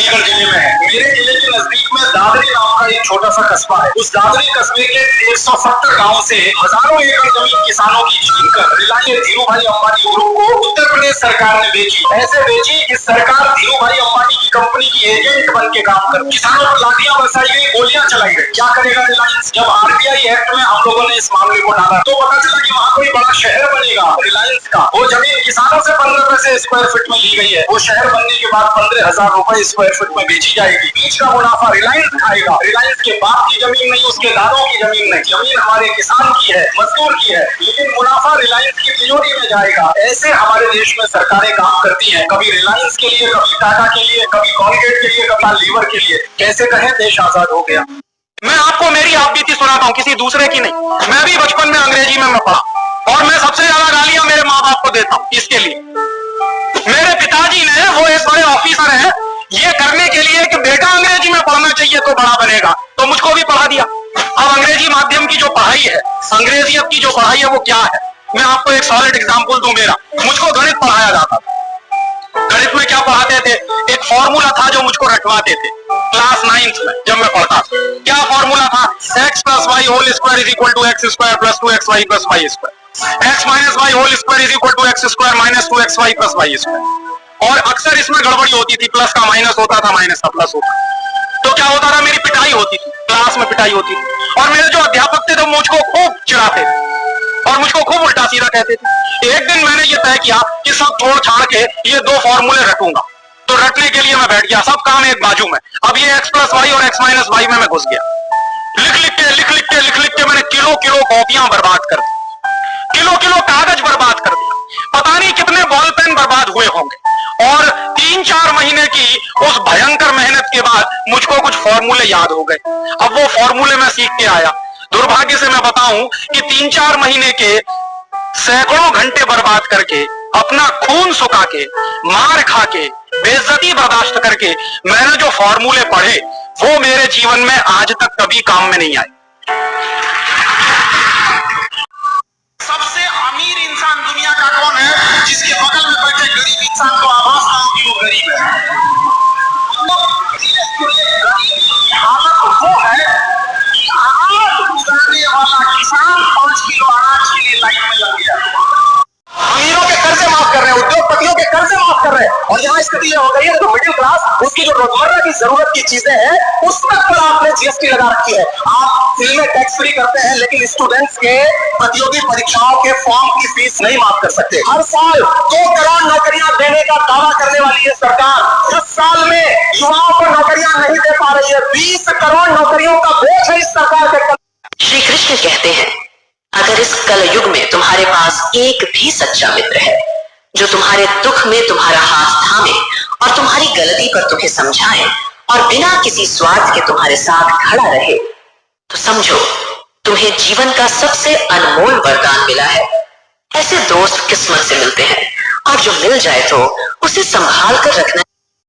अलीगढ़ जिले में है। मेरे जिले के नजदीक में दादरी नाम का एक छोटा सा कस्बा है। उस दादरी कस्बे के 170 गांव से हजारों एकड़ जमीन किसानों की छीन कर रिलायंस धीरू भाई अंबानी ग्रुप को उत्तर प्रदेश सरकार ने बेची। ऐसे बेची कि सरकार धीरू भाई अंबानी की कंपनी की एजेंट बन के काम कर, किसानों पर लाठियां बरसाई गई, गोलियां चलाई गई। क्या करेगा रिलायंस? जब आरबीआई एक्ट में हम लोगों ने इस मामले को डाला तो पता चला कि वहाँ कोई बड़ा शहर बनेगा रिलायंस का। वो जमीन किसानों से 15 पैसे स्क्वायर फीट में ली गई है। वो शहर बनने के बाद 15,000 रुपए स्क्वायर फीट में बेची जाएगी। बीच का मुनाफा रिलायंस खाएगा। रिलायंस के बाप की जमीन नहीं, उसके दादों की जमीन नहीं, जमीन हमारे किसान की है, मजदूर की है, लेकिन मुनाफा रिलायंस की तिजोरी में जाएगा। ऐसे हमारे देश में सरकारें काम करती हैं, कभी रिलायंस के लिए, कभी टाटा के लिए, कभी कॉलगेट के लिए, कभी लीवर के लिए। कैसे कहें देश आजाद हो गया। मैं आपको मेरी आप बीती सुनाता हूँ, किसी दूसरे की नहीं। मैं भी बचपन में अंग्रेजी में पढ़ा और मैं सबसे ज्यादा गालियां मेरे माँ बाप को देता हूँ। इसके लिए मेरे पिताजी ने, वो एक बड़े ऑफिसर हैं, ये करने के लिए कि बेटा अंग्रेजी में पढ़ना चाहिए तो बड़ा बनेगा, तो मुझको भी पढ़ा दिया। अब अंग्रेजी माध्यम की जो पढ़ाई है, अंग्रेजियत की जो पढ़ाई है वो क्या है, मैं आपको एक सॉलिड एग्जांपल दूं। मेरा मुझको गणित पढ़ाया जाता था। गणित में क्या पढ़ाते थे? एक फॉर्मूला था जो मुझको रटवाते थे क्लास 9th में जब मैं पढ़ता था। क्या फॉर्मूला था? x + y whole square is equal to x square plus 2xy plus y square. x minus y whole square is equal to x square minus 2xy plus y square. और अक्सर इसमें गड़बड़ी होती थी, प्लस का minus होता था, minus का प्लस होता था। तो क्या होता था? मेरी पिटाई होती थी, क्लास में पिटाई होती थी। और मेरे जो अध्यापक थे तो मुझको खूब चिढ़ाते थे और मुझको खूब उल्टा सीधा कहते थे। एक दिन मैंने ये तय किया कि सब छोड़ छाड़ के ये दो फॉर्मूले रटूंगा। तो रटने के लिए मैं बैठ गया, सब काम एक बाजू में। अब ये x + y और x - y में मैं घुस गया। लिख लिख के मैंने किलो कॉपियां बर्बाद कर दी, किलो कागज बर्बाद कर दिया। पता नहीं कितने बॉल पेन बर्बाद हुए होंगे। और 3-4 महीने की उस भयंकर मेहनत के बाद मुझको कुछ फॉर्मूले याद हो गए। अब वो फॉर्मूले मैं सीख के आया। दुर्भाग्य से मैं बताऊं कि 3-4 महीने के सैकड़ों घंटे बर्बाद करके, अपना खून सुखा के, मार खा के, बेइज्जती बर्दाश्त करके मैंने जो फॉर्मूले पढ़े वो मेरे जीवन में आज तक कभी काम में नहीं आए। सबसे अमीर इंसान दुनिया का कौन है? जिसके बगल में बैठे गरीब इंसान को आभास ना हो कि वो गरीब है। हालत वो है कि आग उगाने वाला किसान 5 किलो अनाज के लिए लाइन में लग गया। अमीरों के कर्जे माफ कर रहे हैं, उद्योगपतियों के कर्जे माफ कर रहे हैं। और यहाँ स्थिति ये हो गई है, तो मिडिल क्लास उसकी जो रोजमर्रा की जरूरत की चीजें हैं उस तक पर आपने जीएसटी लगा रखी है। आप फिल्में टैक्स फ्री करते हैं, लेकिन स्टूडेंट्स के प्रतियोगी परीक्षाओं के फॉर्म की फीस नहीं माफ कर सकते। हर साल 2 करोड़ नौकरियां देने का दावा करने वाली है सरकार, 10 साल में युवाओं को नौकरियां नहीं दे पा रही है। 20 करोड़ नौकरियों का बोझ है इस सरकार के। श्री कृष्ण कहते हैं, अगर इस कलयुग में तुम्हारे पास एक भी सच्चा मित्र है जो तुम्हारे दुख में तुम्हारा हाथ थामे और तुम्हारी गलती पर तुम्हें समझाए और बिना किसी स्वार्थ के तुम्हारे साथ खड़ा रहे, तो समझो तुम्हें जीवन का सबसे अनमोल वरदान मिला है। ऐसे दोस्त किस्मत से मिलते हैं और जो मिल जाए तो उसे संभाल कर रखना,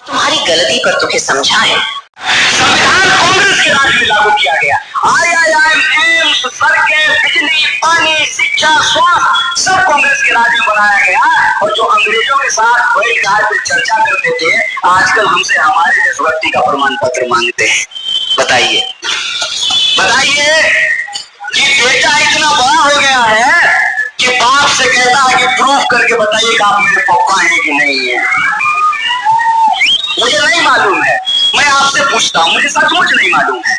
तुम्हारी गलती पर तुम्हें समझाए। संविधान कांग्रेस के राज में लागू किया गया। IIM, एम्स, सड़कें, बिजली, पानी, शिक्षा, स्वास्थ्य सब कांग्रेस के राज में बनाया गया। और जो अंग्रेजों के साथ बैठ के आज चर्चा करते थे, आजकल हमसे हमारे देशभक्ति का प्रमाण पत्र मांगते हैं। बताइए कि बेटा इतना बड़ा हो गया है कि बाप से कहता है कि प्रूफ करके बताइए कि आप मेरे पापा हैं कि नहीं है। मुझे नहीं मालूम है, मैं आपसे पूछता हूं, मुझे सचमुच नहीं मालूम है।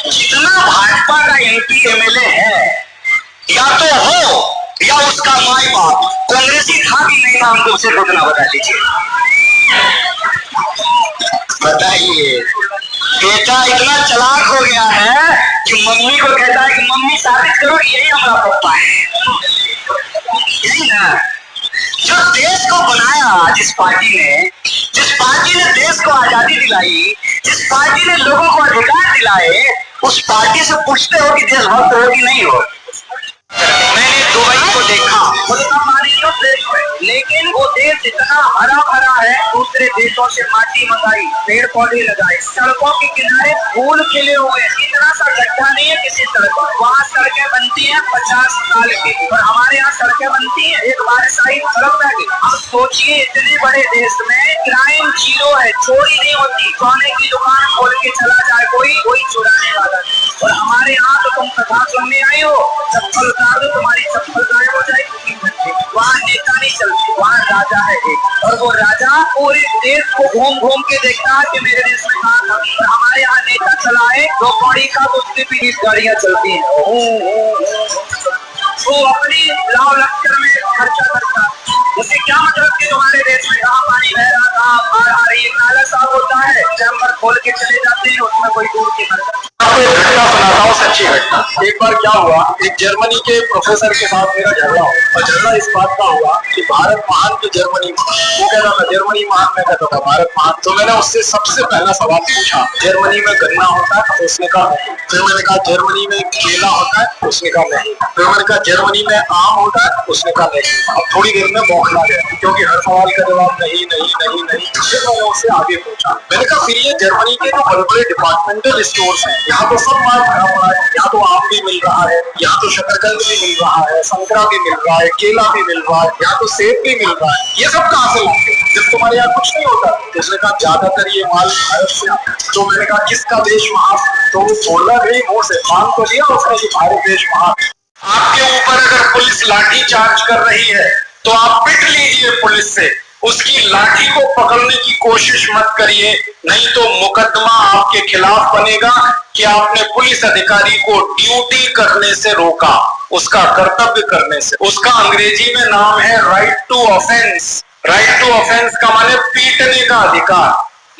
जितना भाजपा का MP MLA है, या तो हो या उसका माई बाप कांग्रेसी था कि नहीं था, हमको उसे रुकना बता दीजिए। बताइए, बेटा इतना चालाक हो गया है कि मम्मी को कहता है कि मम्मी साबित करो यही हमारा पापा है। यही ना जो देश को बनाया, जिस पार्टी ने देश को आजादी दिलाई, जिस पार्टी ने लोगों को अधिकार दिलाए, उस पार्टी से पूछते हो कि देशभक्त हो कि नहीं हो। मैंने दुबई को देखा, उस देश में, लेकिन वो देश इतना हरा भरा है, दूसरे देशों से माटी मंगाई, पेड़ पौधे लगाए, सड़कों के किनारे फूल खिले हुए, इतना सा गड्ढा नहीं है किसी सड़क पर। वहाँ सड़कें बनती हैं 50 साल की, और हमारे यहाँ सड़कें बनती हैं एक बारिश आई सड़क बह गई। अब सोचिए इतने बड़े देश में क्राइम जीरो है, चोरी नहीं होती, सोने की दुकान खोल के चला जाए कोई चुराने वाला नहीं। और हमारे यहाँ तो तुम कथा सुनने आई हो, चप्पल उतार दो तुम्हारी चप्पल गायब हो जाएगी 3 घंटे। वहाँ नेता नहीं चलते, वहाँ राजा है एक, और वो राजा पूरे देश को घूम घूम के देखता है कि मेरे देश में कहाँ था। और हमारे यहाँ नेता चलाए 2 कौड़ी का तो उसके भी 20 गाड़ियाँ चलती हैं। वो अपनी लाव लश्कर में खर्चा करता, उससे क्या मतलब कि तुम्हारे देश में कहाँ पानी बह रहा था, बाढ़ आ रही है, नाला साफ होता है, चैम्बर खोल के चले जाते हैं, उसमें कोई दूर की खर्चा। आपको एक घटना सुनाता हूँ, सच्ची घटना। एक बार क्या हुआ, एक जर्मनी के प्रोफेसर के साथ मेरा झगड़ा हुआ, और झगड़ा इस बात का हुआ कि भारत महान की जर्मनी महान। वो कहता था जर्मनी महान, मैं कहता था भारत महान। तो मैंने उससे सबसे पहला सवाल पूछा, जर्मनी में गन्ना होता है? तो उसने कहा नहीं। फिर मैंने कहा जर्मनी में केला होता है? उसने कहा नहीं। फिर मैंने कहा जर्मनी में आम होता है? उसने कहा नहीं। अब थोड़ी देर में बौखला गया, क्योंकि हर सवाल का जवाब नहीं नहीं नहीं नहीं। फिर मैंने उससे आगे पूछा, मैंने कहा फिर ये जर्मनी के जो बड़े बड़े डिपार्टमेंटल स्टोर्स हैं, यहाँ तो सब माल भरा पड़ा है, यहाँ तो आम भी मिल रहा है, यहाँ तो शकरकंद भी मिल रहा है, संतरा भी मिल रहा है, केला भी मिल रहा है, यहाँ तो सेब भी मिल रहा है, ये सब कहाँ से लाते हैं जब तुम्हारे यहाँ कुछ नहीं होता? तो उसने कहा ज्यादातर ये माल भारत से आता है। तो मैंने कहा किसका देश महान? तो बोला नहीं, मुंह से मान तो लिया उसने कि भारत देश महान। आपके ऊपर अगर पुलिस लाठी चार्ज कर रही है तो आप पिट लीजिए पुलिस से, उसकी लाठी को पकड़ने की कोशिश मत करिए, नहीं तो मुकदमा आपके खिलाफ बनेगा कि आपने पुलिस अधिकारी को ड्यूटी करने से रोका, उसका कर्तव्य करने से। उसका अंग्रेजी में नाम है right to offence. Right to offence का माने पीटने का अधिकार,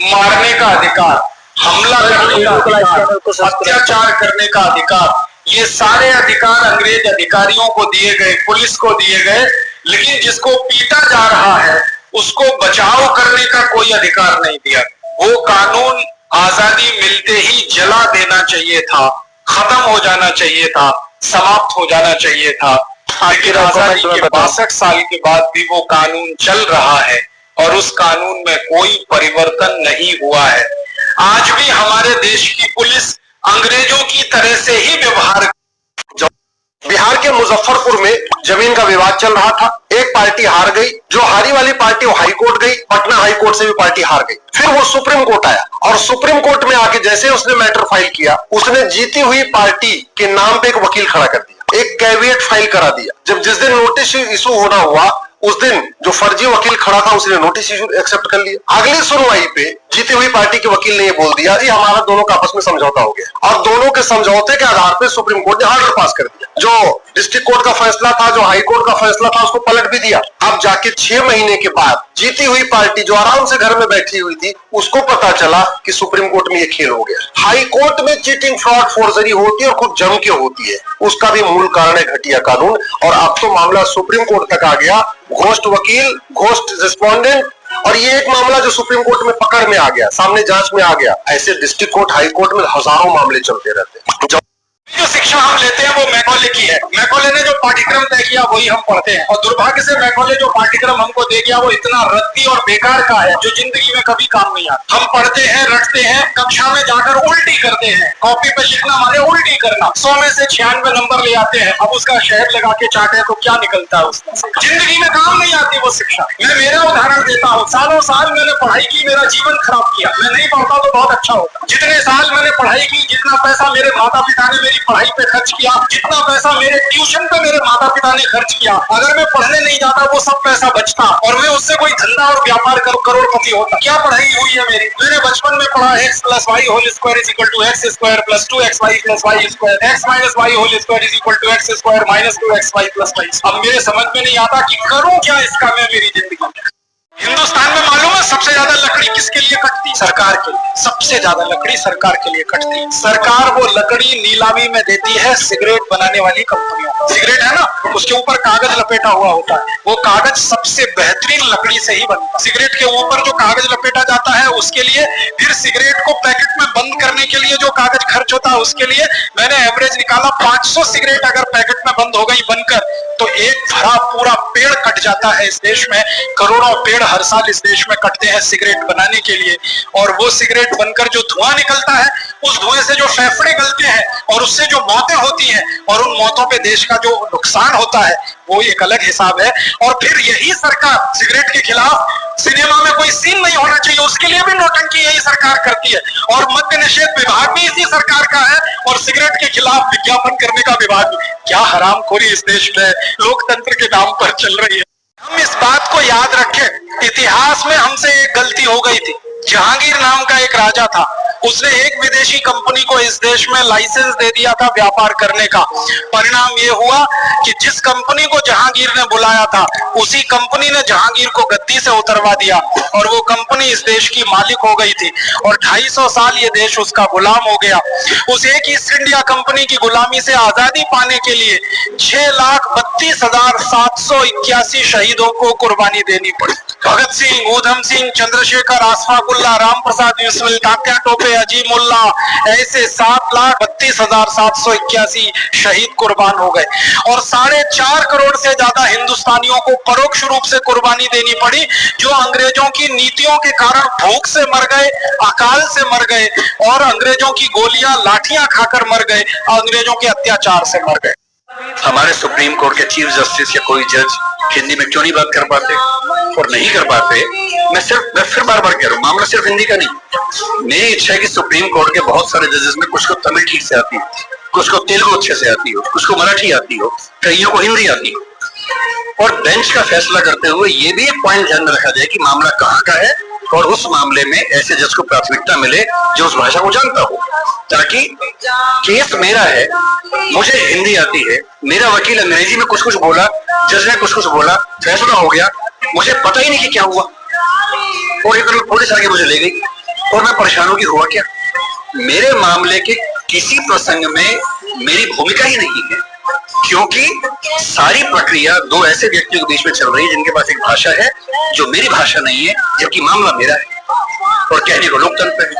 मारने का अधिकार, हमला करने का अधिकार, अत्याचार करने का अधिकार। ये सारे अधिकार अंग्रेज अधिकारियों को दिए गए, पुलिस को दिए गए, लेकिन जिसको पीटा जा रहा है उसको बचाव करने का कोई अधिकार नहीं दिया। वो कानून आजादी मिलते ही जला देना चाहिए था, खत्म हो जाना चाहिए था, समाप्त हो जाना चाहिए था। लेकिन आजादी के 62 साल के बाद भी वो कानून चल रहा है और उस कानून में कोई परिवर्तन नहीं हुआ है। आज भी हमारे देश की पुलिस अंग्रेजों की तरह से ही व्यवहार। बिहार के मुजफ्फरपुर में जमीन का विवाद चल रहा था, एक पार्टी हार गई, जो हारी वाली पार्टी वो हाई कोर्ट गई, पटना हाई कोर्ट से भी पार्टी हार गई। फिर वो सुप्रीम कोर्ट आया और सुप्रीम कोर्ट में आके जैसे उसने मैटर फाइल किया, उसने जीती हुई पार्टी के नाम पे एक वकील खड़ा कर दिया, एक कैविएट फाइल करा दिया। जब जिस दिन नोटिस इशू होना हुआ उस दिन जो फर्जी वकील खड़ा था उसने नोटिस इशू एक्सेप्ट कर लिया। अगली सुनवाई पे जीती हुई पार्टी के वकील ने ये बोल दिया जी हमारा दोनों का आपस में समझौता हो गया, और दोनों के समझौते के आधार पे सुप्रीम कोर्ट ने ऑर्डर पास कर दिया। जो डिस्ट्रिक्ट कोर्ट का फैसला था, जो हाई कोर्ट का फैसला था, उसको पलट भी दिया। अब जाके 6 महीने के बाद जीती हुई पार्टी जो आराम से घर में बैठी हुई थी, उसको पता चला कि सुप्रीम कोर्ट में ये खेल हो गया। हाई कोर्ट में चीटिंग, फ्रॉड, फोर्जरी होती है और खूब जम के होती है, उसका भी मूल कारण है घटिया कानून। और अब तो मामला सुप्रीम कोर्ट तक आ गया, घोस्ट वकील, घोस्ट रिस्पोंडेंट, और ये एक मामला जो सुप्रीम कोर्ट में पकड़ में आ गया, सामने जांच में आ गया। ऐसे डिस्ट्रिक्ट कोर्ट, हाई कोर्ट में हजारों मामले चलते रहते हैं। जो शिक्षा हम लेते हैं वो मैकॉले की है। मैकॉले ने जो पाठ्यक्रम तय किया वही हम पढ़ते हैं, और दुर्भाग्य से मैकॉले जो पाठ्यक्रम हमको दे गया वो इतना रद्दी और बेकार का है जो जिंदगी में कभी काम नहीं आता। हम पढ़ते हैं, रटते हैं, कक्षा में जाकर उल्टी करते हैं। कॉपी पे लिखना माने उल्टी करना, 100 में से 96 नंबर ले आते हैं। अब उसका शहद लगा के चाटे तो क्या निकलता है उसमें से? जिंदगी में काम नहीं आती वो शिक्षा। मैं मेरा उदाहरण देता हूँ, सालों साल मैंने पढ़ाई की, मेरा जीवन खराब किया। मैं नहीं पढ़ता तो बहुत अच्छा होता। जितने साल मैंने पढ़ाई की, जितना पैसा मेरे माता पिता ने मेरी पढ़ाई पे खर्च किया, जितना पैसा मेरे ट्यूशन पे मेरे माता पिता ने खर्च किया, अगर मैं पढ़ने नहीं जाता वो सब पैसा बचता और मैं उससे कोई धंधा और व्यापार कर करोड़पति होता। क्या पढ़ाई हुई है मेरी? मैंने बचपन में पढ़ा x + y whole square is equal to x square plus 2xy plus y square, x minus y whole square is equal to x square minus 2xy plus y। अब मेरे समझ में नहीं आता कि करूं क्या इसका मैं मेरी जिंदगी में। हिंदुस्तान में मालूम है सबसे ज्यादा लकड़ी किसके लिए कटती? सरकार के लिए। सबसे ज्यादा लकड़ी सरकार के लिए कटती। सरकार वो लकड़ी नीलामी में देती है सिगरेट बनाने वाली कंपनियों को। सिगरेट है ना, उसके ऊपर कागज लपेटा हुआ होता है, वो कागज सबसे बेहतरीन लकड़ी से ही बनता है। सिगरेट के ऊपर जो कागज लपेटा जाता है उसके लिए फिर सिगरेट को पैकेट में बंद करने के लिए जो कागज खर्च होता है उसके लिए मैंने एवरेज निकाला 500 सिगरेट अगर पैकेट में बंद हो गई बनकर तो एक भरा पूरा पेड़ कट जाता है इस देश में। करोड़ों पेड़ हर साल इस देश में कटते हैं सिगरेट बनाने के लिए, और वो सिगरेट बनकर जो धुआं निकलता है उस धुएं से जो फेफड़े गलते हैं और उससे जो मौतें होती हैं और उन मौतों पे देश का जो नुकसान होता है वो एक अलग हिसाब है। और फिर यही सरकार सिगरेट के खिलाफ सिनेमा में कोई सीन नहीं होना चाहिए उसके लिए भी नौटंकी यही सरकार करती है, और मद्य निषेध विभाग भी इसी सरकार का है और सिगरेट के खिलाफ विज्ञापन करने का विभाग भी। क्या हरामखोरी इस देश में लोकतंत्र के नाम पर चल रही है। हम इस बात को याद रखें, इतिहास में हमसे एक गलती हो गई थी। जहांगीर नाम का एक राजा था, उसने एक विदेशी कंपनी को इस देश में लाइसेंस दे दिया था व्यापार करने का। परिणाम ये हुआ कि जिस कंपनी को जहांगीर ने बुलाया था उसी कंपनी ने जहांगीर को गद्दी से उतरवा दिया और वो कंपनी इस देश की मालिक हो गई थी और 250 साल ये देश उसका गुलाम हो गया। उस एक ईस्ट इंडिया कंपनी की गुलामी से आजादी पाने के लिए 6,32,781 शहीदों को कुर्बानी देनी पड़ी। भगत सिंह, ऊधम सिंह, चंद्रशेखर, आसफाकुल्ला, राम प्रसाद बिस्मिल, तात्या टोपे, अजीमुल्ला, ऐसे 7,32,781 शहीद कुर्बान हो गए और 4.5 करोड़ से ज्यादा हिंदुस्तानियों को परोक्ष रूप से कुर्बानी देनी पड़ी जो अंग्रेजों की नीतियों के कारण भूख से मर गए, अकाल से मर गए और अंग्रेजों की गोलियां लाठियां खाकर मर गए, अंग्रेजों के अत्याचार से मर गए। हमारे सुप्रीम कोर्ट के चीफ जस्टिस या कोई जज हिंदी में क्यों नहीं बात कर पाते और नहीं कर पाते? मैं फिर बार बार कह रहा हूँ, मामला सिर्फ हिंदी का नहीं। मेरी इच्छा है कि सुप्रीम कोर्ट के बहुत सारे जजेस में कुछ को तमिल ठीक से आती हो, कुछ को तेलुगु अच्छे से आती हो, कुछ को मराठी आती हो, कईयों को हिंदी आती हो, और बेंच का फैसला करते हुए ये भी एक पॉइंट ध्यान में रखा जाए कि मामला कहाँ का है और उस मामले में ऐसे जज को प्राथमिकता मिले जो उस भाषा को जानता हो, ताकि केस मेरा है, मुझे हिंदी आती है, मेरा वकील अंग्रेजी में कुछ कुछ बोला, जज ने कुछ कुछ बोला, फैसला हो गया, मुझे पता ही नहीं कि क्या हुआ और एक पुलिस आगे मुझे ले गई और मैं परेशान हूं कि हुआ क्या। मेरे मामले के किसी प्रसंग में मेरी भूमिका ही नहीं है, क्योंकि सारी प्रक्रिया दो ऐसे व्यक्तियों के बीच में चल रही है जिनके पास एक भाषा है जो मेरी भाषा नहीं है, जबकि मामला मेरा है और कहने को लोकतंत्र है।